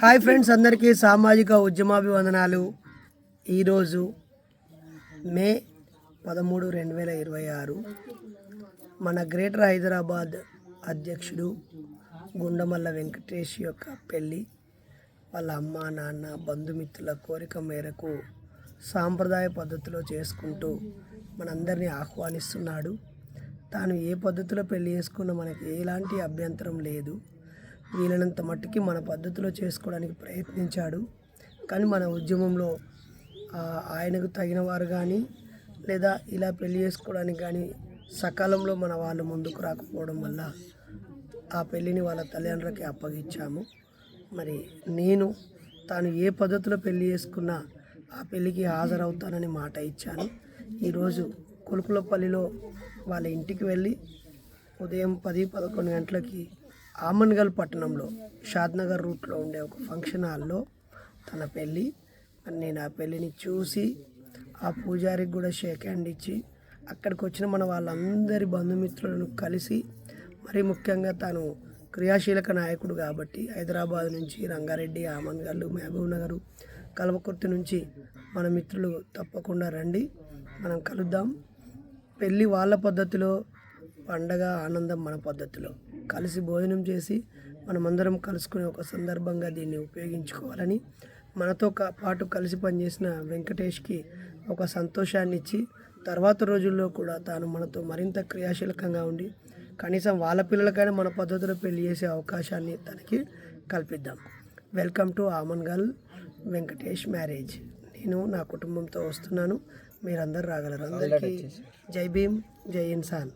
Hi friends, అందరికీ సామాజిక ఉద్యమాభివందనాలు. ఈరోజు మే 13, 2026 మన గ్రేటర్ హైదరాబాద్ అధ్యక్షుడు గుండమల్ల వెంకటేష్ యొక్క పెళ్ళి వాళ్ళ అమ్మ నాన్న బంధుమిత్రుల కోరిక మేరకు సాంప్రదాయ పద్ధతిలో చేసుకుంటూ మనందరినీ ఆహ్వానిస్తున్నాడు. తాను ఏ పద్ధతిలో పెళ్లి చేసుకున్నా మనకి ఎలాంటి అభ్యంతరం లేదు. వీలైనంత మట్టుకి మన పద్ధతిలో చేసుకోవడానికి ప్రయత్నించాడు. కానీ మన ఉద్యమంలో ఆయనకు తగిన వారు కానీ లేదా ఇలా పెళ్లి చేసుకోవడానికి కానీ సకాలంలో మన వాళ్ళు ముందుకు రాకపోవడం వల్ల ఆ పెళ్ళిని వాళ్ళ తల్లిదండ్రులకి అప్పగించాము. మరి నేను తాను ఏ పద్ధతిలో పెళ్లి చేసుకున్నా ఆ పెళ్ళికి హాజరవుతానని మాట ఇచ్చాను. ఈరోజు కొలుకులపల్లిలో వాళ్ళ ఇంటికి వెళ్ళి ఉదయం 10-11 గంటలకి ఆమన్గల్ పట్టణంలో షాద్నగర్ రూట్లో ఉండే ఒక ఫంక్షన్ హాల్లో తన పెళ్ళి. నేను ఆ పెళ్ళిని చూసి ఆ పూజారికి కూడా షేక్ హ్యాండ్ ఇచ్చి అక్కడికి వచ్చిన మన వాళ్ళందరి బంధుమిత్రులను కలిసి, మరి ముఖ్యంగా తాను క్రియాశీలక నాయకుడు కాబట్టి హైదరాబాద్ నుంచి రంగారెడ్డి, ఆమన్గల్, మహబూబ్ నగర్, కల్వకుర్తి నుంచి మన మిత్రులు తప్పకుండా రండి, మనం కలుద్దాం. పెళ్ళి వాళ్ళ పద్ధతిలో, పండగ ఆనందం మన పద్ధతిలో కలిసి భోజనం చేసి మనమందరం కలుసుకునే ఒక సందర్భంగా దీన్ని ఉపయోగించుకోవాలని, మనతో పాటు కలిసి పనిచేసిన వెంకటేష్కి ఒక సంతోషాన్ని ఇచ్చి తర్వాత రోజుల్లో కూడా తాను మనతో మరింత క్రియాశీలకంగా ఉండి కనీసం వాళ్ళ పిల్లలకైనా మన పద్ధతిలో పెళ్లి చేసే అవకాశాన్ని తనకి కల్పిద్దాం. Welcome to Amangal Venkatesh marriage. నేను నా కుటుంబంతో వస్తున్నాను, మీరందరూ రాగలరు. అందరికీ జై భీమ్, జై ఇన్సాన్.